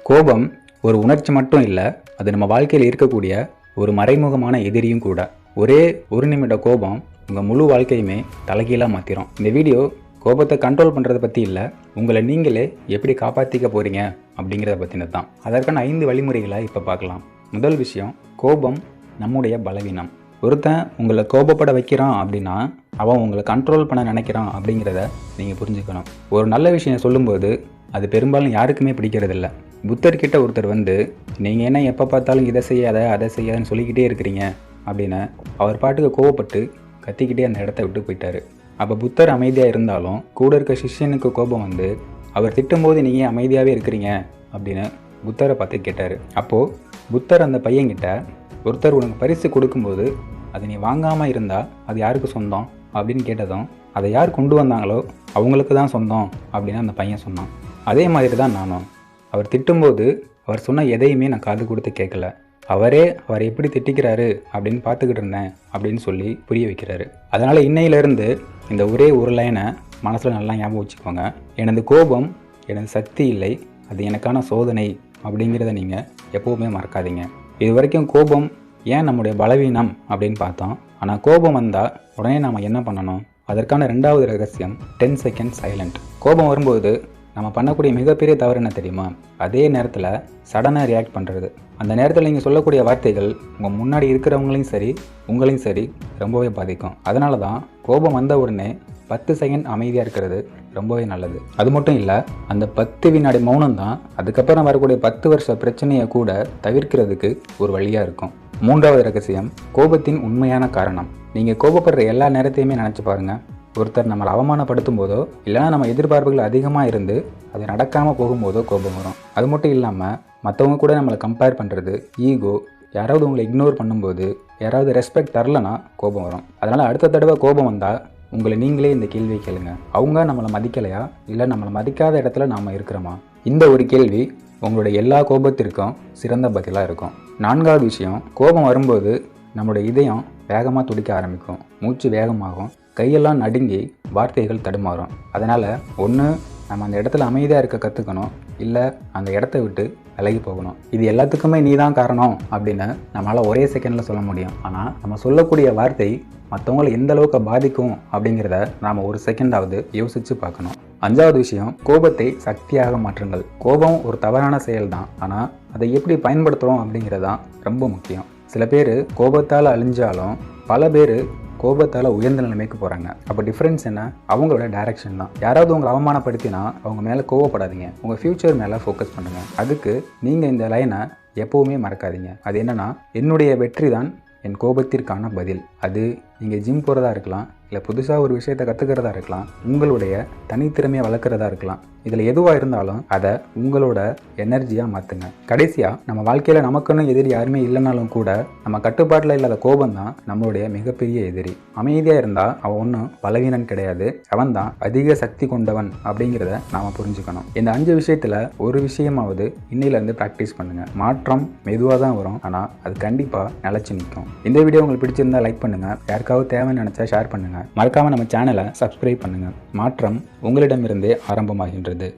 கோபம் ஒரு உணர்ச்சி மட்டும் இல்லை, அது நம்ம வாழ்க்கையில் இருக்கக்கூடிய ஒரு மறைமுகமான எதிரியும் கூட. ஒரே ஒரு நிமிட கோபம் உங்கள் முழு வாழ்க்கையுமே தலைகீழாக மாற்றிடும். இந்த வீடியோ கோபத்தை கண்ட்ரோல் பண்ணுறதை பற்றி இல்லை, உங்களை நீங்களே எப்படி காப்பாற்றிக்க போகிறீங்க அப்படிங்கிறத பற்றினது தான். அதற்கான 5 வழிமுறைகளை இப்போ பார்க்கலாம். முதல் விஷயம், கோபம் நம்முடைய பலவீனம். ஒருத்தன் உங்களை கோபப்பட வைக்கிறான் அப்படின்னா அவன் உங்களை கண்ட்ரோல் பண்ண நினைக்கிறான் அப்படிங்கிறத நீங்கள் புரிஞ்சுக்கணும். ஒரு நல்ல விஷயம் சொல்லும்போது அது பெரும்பாலும் யாருக்குமே பிடிக்கிறதில்ல. புத்தர்கிட்ட ஒருத்தர் வந்து, நீங்கள் என்ன எப்போ பார்த்தாலும் இதை செய்யாத அதை செய்யாதன்னு சொல்லிக்கிட்டே இருக்கிறீங்க அப்படின்னு அவர் பாட்டுக்கு கோவப்பட்டு கத்திக்கிட்டே அந்த இடத்த விட்டு போயிட்டார். அப்போ புத்தர் அமைதியாக இருந்தாலும் கூட இருக்க சிஷ்யனுக்கு கோபம் வந்து, அவர் திட்டும்போது நீங்கள் அமைதியாகவே இருக்கிறீங்க அப்படின்னு புத்தரை பார்த்து கேட்டார். அப்போது புத்தர் அந்த பையன்கிட்ட, ஒருத்தர் உனக்கு பரிசு கொடுக்கும்போது அதை நீ வாங்காமல் இருந்தால் அது யாருக்கு சொந்தம் அப்படின்னு கேட்டதும், அதை யார் கொண்டு வந்தாங்களோ அவங்களுக்கு தான் சொந்தம் அப்படின்னு அந்த பையன் சொன்னான். அதே மாதிரி தான் நானும். அவர் திட்டும்போது அவர் சொன்ன எதையுமே நான் காது கொடுத்து கேட்கல. அவரை எப்படி திட்டிக்கிறாரு அப்படின்னு பார்த்துக்கிட்டு இருந்தேன் அப்படின்னு சொல்லி புரிய வைக்கிறாரு. அதனால் இன்னையிலேருந்து இந்த ஒரே ஒரு லைனை மனசில் நல்லா ஞாபகம் வச்சுக்கோங்க. எனது கோபம் எனது சக்தி இல்லை, அது எனக்கான சோதனை அப்படிங்கிறத நீங்கள் எப்போவுமே மறக்காதீங்க. இது வரைக்கும் கோபம் ஏன் நம்முடைய பலவீனம் அப்படின்னு பார்த்தோம். ஆனால் கோபம் வந்தால் உடனே நாம் என்ன பண்ணணும்? அதற்கான 2வது ரகசியம் 10 செகண்ட் சைலண்ட். கோபம் வரும்போது நம்ம பண்ணக்கூடிய மிகப்பெரிய தவறு என்ன தெரியுமா? அதே நேரத்தில் சடனாக ரியாக்ட் பண்ணுறது. அந்த நேரத்தில் நீங்கள் சொல்லக்கூடிய வார்த்தைகள் உங்கள் முன்னாடி இருக்கிறவங்களையும் சரி உங்களையும் சரி ரொம்பவே பாதிக்கும். அதனால தான் கோபம் வந்த உடனே 10 செகண்ட் அமைதியாக இருக்கிறது ரொம்பவே நல்லது. அது மட்டும் இல்லை, அந்த 10 வினாடி மௌனம் தான் அதுக்கப்புறம் வரக்கூடிய 10 வருஷ பிரச்சனையை கூட தவிர்க்கிறதுக்கு ஒரு வழியாக இருக்கும். 3வது ரகசியம், கோபத்தின் உண்மையான காரணம். நீங்கள் கோபப்படுற எல்லா நேரத்தையுமே நினச்சி பாருங்கள். ஒருத்தர் நம்மளை அவமானப்படுத்தும் போதோ இல்லைனா நம்ம எதிர்பார்ப்புகள் அதிகமாக இருந்து அது நடக்காமல் போகும்போதோ கோபம் வரும். அது மட்டும் இல்லாமல் மற்றவங்க கூட நம்மளை கம்பேர் பண்ணுறது, ஈகோ, யாராவது உங்களை இக்னோர் பண்ணும்போது, யாராவது ரெஸ்பெக்ட் தரலனா கோபம் வரும். அதனால் அடுத்த தடவை கோபம் வந்தால் உங்களை நீங்களே இந்த கேள்வியை கேளுங்க. அவங்க நம்மளை மதிக்கலையா இல்லை நம்மளை மதிக்காத இடத்துல நாம் இருக்கிறோமா? இந்த ஒரு கேள்வி உங்களுடைய எல்லா கோபத்திற்கும் சிறந்த பதிலாக இருக்கும். 4வது விஷயம், கோபம் வரும்போது நம்மளுடைய இதயம் வேகமாக துடிக்க ஆரம்பிக்கும், மூச்சு வேகமாகும், கையெல்லாம் நடுங்கி வார்த்தைகள் தடுமாறும். அதனால் ஒன்று நம்ம அந்த இடத்துல அமைதியாக இருக்க கற்றுக்கணும், இல்லை அந்த இடத்த விட்டு விலகி போகணும். இது எல்லாத்துக்குமே நீ தான் காரணம் அப்படின்னு நம்மளால் ஒரே செகண்டில் சொல்ல முடியும். ஆனால் நம்ம சொல்லக்கூடிய வார்த்தை மற்றவங்களை எந்த அளவுக்கு பாதிக்கும் அப்படிங்கிறத நாம் ஒரு செகண்டாவது யோசித்து பார்க்கணும். 5வது விஷயம், கோபத்தை சக்தியாக மாற்றுங்கள். கோபம் ஒரு தவறான செயல் தான், ஆனால் அதை எப்படி பயன்படுத்துகிறோம் அப்படிங்கிறது தான் ரொம்ப முக்கியம். சில பேர் கோபத்தால் அழிஞ்சாலும் பல பேர் கோபத்தால் உயர்ந்த நிலைமைக்கு போகிறாங்க. அப்போ டிஃப்ரென்ஸ் என்ன? அவங்களோட டைரக்ஷன் தான். யாராவது உங்களை அவமானப்படுத்தினா அவங்க மேலே கோவப்படாதீங்க, உங்கள் ஃப்யூச்சர் மேலே ஃபோக்கஸ் பண்ணுங்கள். அதுக்கு நீங்கள் இந்த லைனை எப்போவுமே மறக்காதீங்க. அது என்னன்னா, என்னுடைய வெற்றி தான் என் கோபத்திற்கான பதில். அது நீங்கள் ஜிம் போகிறதா இருக்கலாம், இல்லை புதுசாக ஒரு விஷயத்தை கற்றுக்கிறதா இருக்கலாம், உங்களுடைய தனித்திறமையை வளர்க்குறதா இருக்கலாம். இதில் எதுவாக இருந்தாலும் அதை உங்களோட எனர்ஜியாக மாற்றுங்க. கடைசியாக, நம்ம வாழ்க்கையில் நமக்குன்னு எதிரி யாருமே இல்லைனாலும் கூட நம்ம கட்டுப்பாட்டில் இல்லாத கோபம் தான் நம்மளுடைய மிகப்பெரிய எதிரி. அமைதியாக இருந்தால் அவன் ஒன்றும் பலவீனன் கிடையாது, அவன் தான் அதிக சக்தி கொண்டவன் அப்படிங்கிறத நாம் புரிஞ்சுக்கணும். இந்த 5 விஷயத்தில் ஒரு விஷயமாவது இன்னையிலேருந்து ப்ராக்டிஸ் பண்ணுங்கள். மாற்றம் மெதுவாக தான் வரும், ஆனால் அது கண்டிப்பாக நிலச்சி நிற்கும். இந்த வீடியோ உங்களுக்கு பிடிச்சிருந்தா லைக் பண்ணுங்கள், யாருக்காவது தேவைன்னு நினச்சா ஷேர் பண்ணுங்கள். மறக்காமல் நம்ம சேனலை சப்ஸ்கிரைப் பண்ணுங்கள். மாற்றம் உங்களிடமிருந்தே ஆரம்பமாகின்றது.